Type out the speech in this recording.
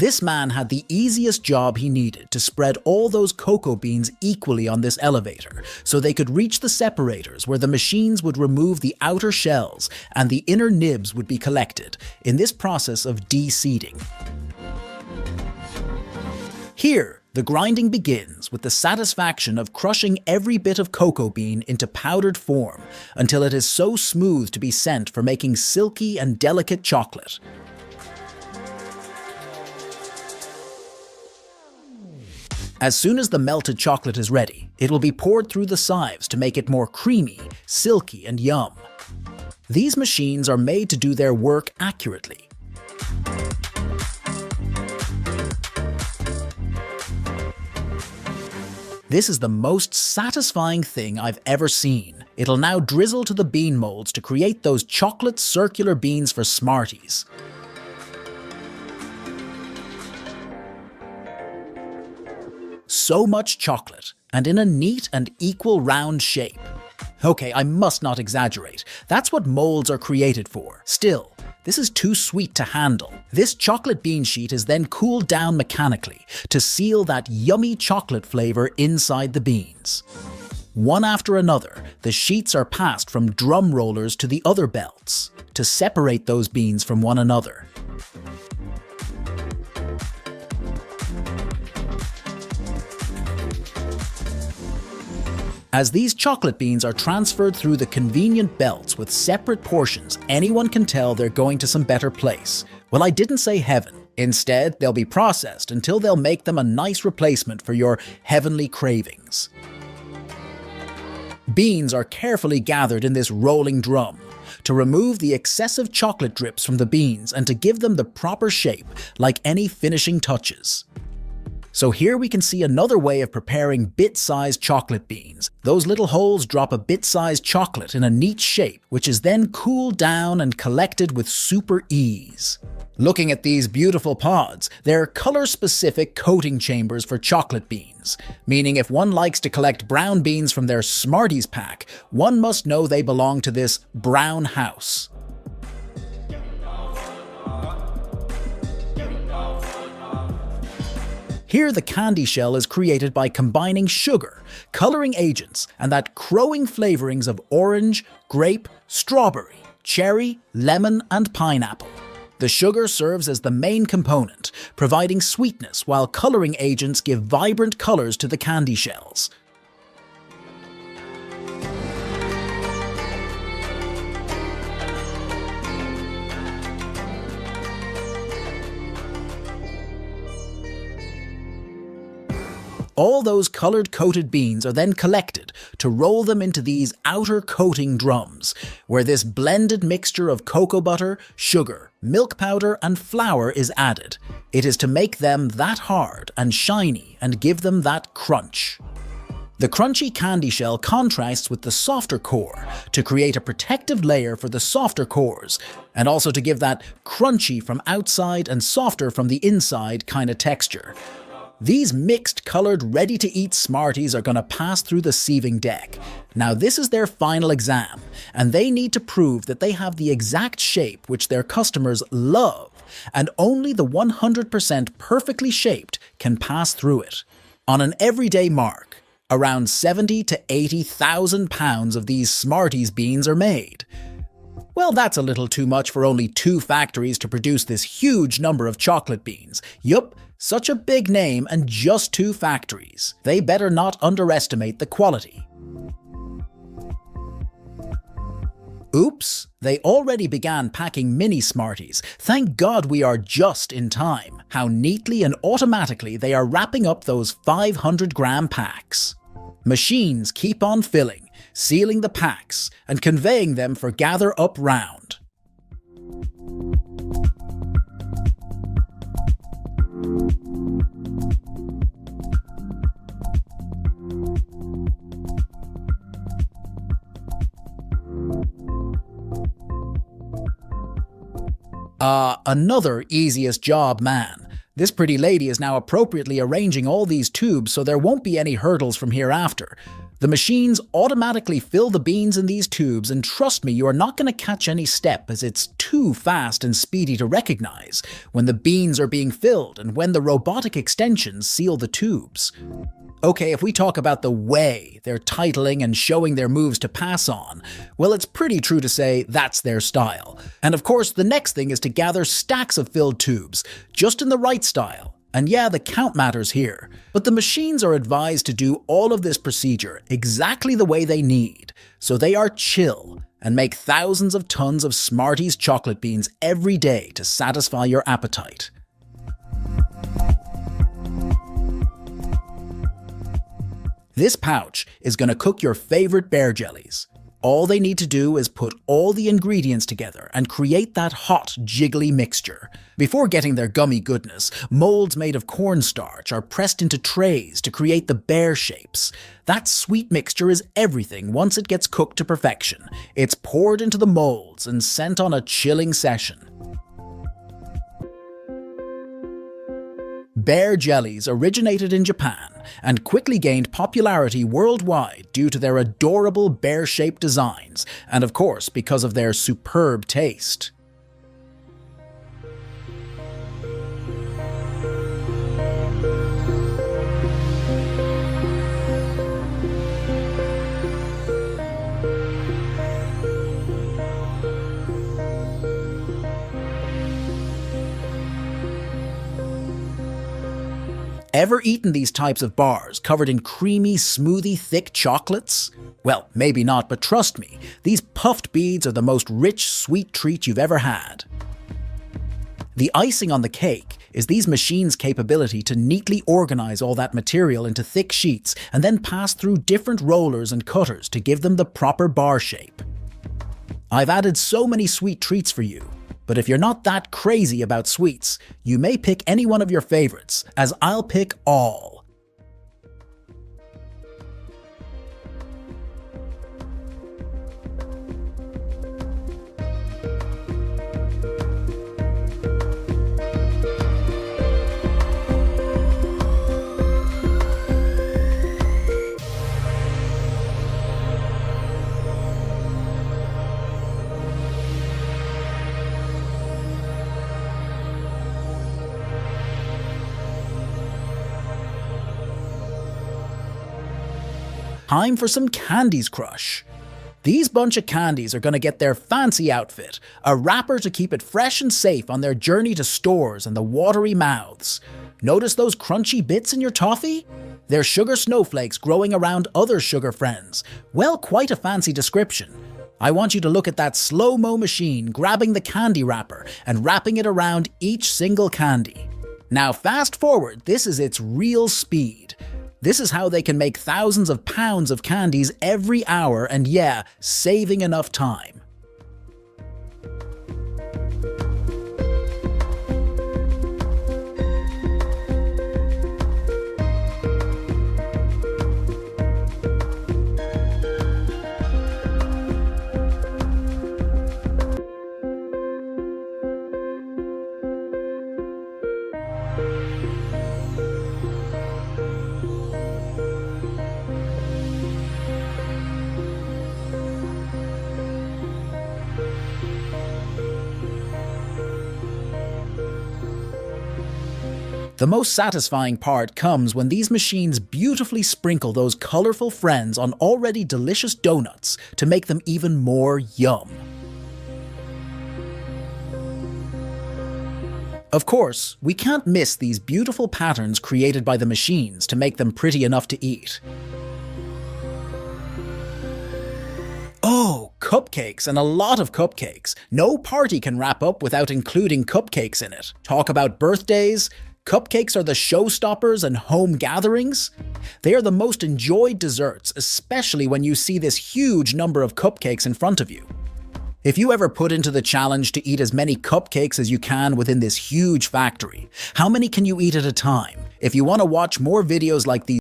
This man had the easiest job he needed to spread all those cocoa beans equally on this elevator, so they could reach the separators where the machines would remove the outer shells and the inner nibs would be collected in this process of de-seeding. Here, the grinding begins with the satisfaction of crushing every bit of cocoa bean into powdered form until it is so smooth to be sent for making silky and delicate chocolate. As soon as the melted chocolate is ready, it will be poured through the sieves to make it more creamy, silky, and yum. These machines are made to do their work accurately. This is the most satisfying thing I've ever seen. It'll now drizzle to the bean molds to create those chocolate circular beans for Smarties. So much chocolate, and in a neat and equal round shape. Okay, I must not exaggerate. That's what molds are created for. Still, this is too sweet to handle. This chocolate bean sheet is then cooled down mechanically to seal that yummy chocolate flavor inside the beans. One after another, the sheets are passed from drum rollers to the other belts to separate those beans from one another. As these chocolate beans are transferred through the convenient belts with separate portions, anyone can tell they're going to some better place. Well, I didn't say heaven. Instead, they'll be processed until they'll make them a nice replacement for your heavenly cravings. Beans are carefully gathered in this rolling drum to remove the excessive chocolate drips from the beans and to give them the proper shape, like any finishing touches. So here we can see another way of preparing bit-sized chocolate beans. Those little holes drop a bit-sized chocolate in a neat shape, which is then cooled down and collected with super ease. Looking at these beautiful pods, they're color-specific coating chambers for chocolate beans, meaning if one likes to collect brown beans from their Smarties pack, one must know they belong to this brown house. Here the candy shell is created by combining sugar, coloring agents, and that crowing flavorings of orange, grape, strawberry, cherry, lemon, and pineapple. The sugar serves as the main component, providing sweetness while coloring agents give vibrant colors to the candy shells. All those colored coated beans are then collected to roll them into these outer coating drums, where this blended mixture of cocoa butter, sugar, milk powder, and flour is added. It is to make them that hard and shiny and give them that crunch. The crunchy candy shell contrasts with the softer core to create a protective layer for the softer cores, and also to give that crunchy from outside and softer from the inside kind of texture. These mixed colored ready-to-eat Smarties are going to pass through the sieving deck. Now this is their final exam, and they need to prove that they have the exact shape which their customers love, and only the 100% perfectly shaped can pass through it. On an everyday mark, around 70 to 80,000 pounds of these Smarties beans are made. Well, that's a little too much for only 2 factories to produce this huge number of chocolate beans. Yup, such a big name and just 2 factories. They better not underestimate the quality. Oops, they already began packing mini Smarties. Thank God we are just in time. How neatly and automatically they are wrapping up those 500-gram packs. Machines keep on filling, sealing the packs, and conveying them for gather up round. Another easiest job man. This pretty lady is now appropriately arranging all these tubes so there won't be any hurdles from hereafter. The machines automatically fill the beans in these tubes, and trust me, you are not going to catch any step as it's too fast and speedy to recognize when the beans are being filled and when the robotic extensions seal the tubes. Okay, if we talk about the way they're titling and showing their moves to pass on, well, it's pretty true to say that's their style. And of course, the next thing is to gather stacks of filled tubes, just in the right style. And yeah, the count matters here, but the machines are advised to do all of this procedure exactly the way they need, so they are chill and make thousands of tons of Smarties chocolate beans every day to satisfy your appetite. This pouch is going to cook your favorite bear jellies. All they need to do is put all the ingredients together and create that hot, jiggly mixture. Before getting their gummy goodness, molds made of cornstarch are pressed into trays to create the bear shapes. That sweet mixture is everything once it gets cooked to perfection. It's poured into the molds and sent on a chilling session. Bear jellies originated in Japan and quickly gained popularity worldwide due to their adorable bear-shaped designs, and of course because of their superb taste. Ever eaten these types of bars covered in creamy, smoothie, thick chocolates? Well, maybe not, but trust me, these puffed beads are the most rich, sweet treat you've ever had. The icing on the cake is these machines' capability to neatly organize all that material into thick sheets and then pass through different rollers and cutters to give them the proper bar shape. I've added so many sweet treats for you. But if you're not that crazy about sweets, you may pick any one of your favorites, as I'll pick all. Time for some candies crush. These bunch of candies are going to get their fancy outfit, a wrapper to keep it fresh and safe on their journey to stores and the watery mouths. Notice those crunchy bits in your toffee? They're sugar snowflakes growing around other sugar friends. Well, quite a fancy description. I want you to look at that slow-mo machine grabbing the candy wrapper and wrapping it around each single candy. Now fast forward, this is its real speed. This is how they can make thousands of pounds of candies every hour and yeah, saving enough time. The most satisfying part comes when these machines beautifully sprinkle those colorful friends on already delicious donuts to make them even more yum. Of course, we can't miss these beautiful patterns created by the machines to make them pretty enough to eat. Oh, cupcakes, and a lot of cupcakes. No party can wrap up without including cupcakes in it. Talk about birthdays. Cupcakes are the showstoppers and home gatherings. They are the most enjoyed desserts, especially when you see this huge number of cupcakes in front of you. If you ever put into the challenge to eat as many cupcakes as you can within this huge factory, how many can you eat at a time? If you want to watch more videos like these,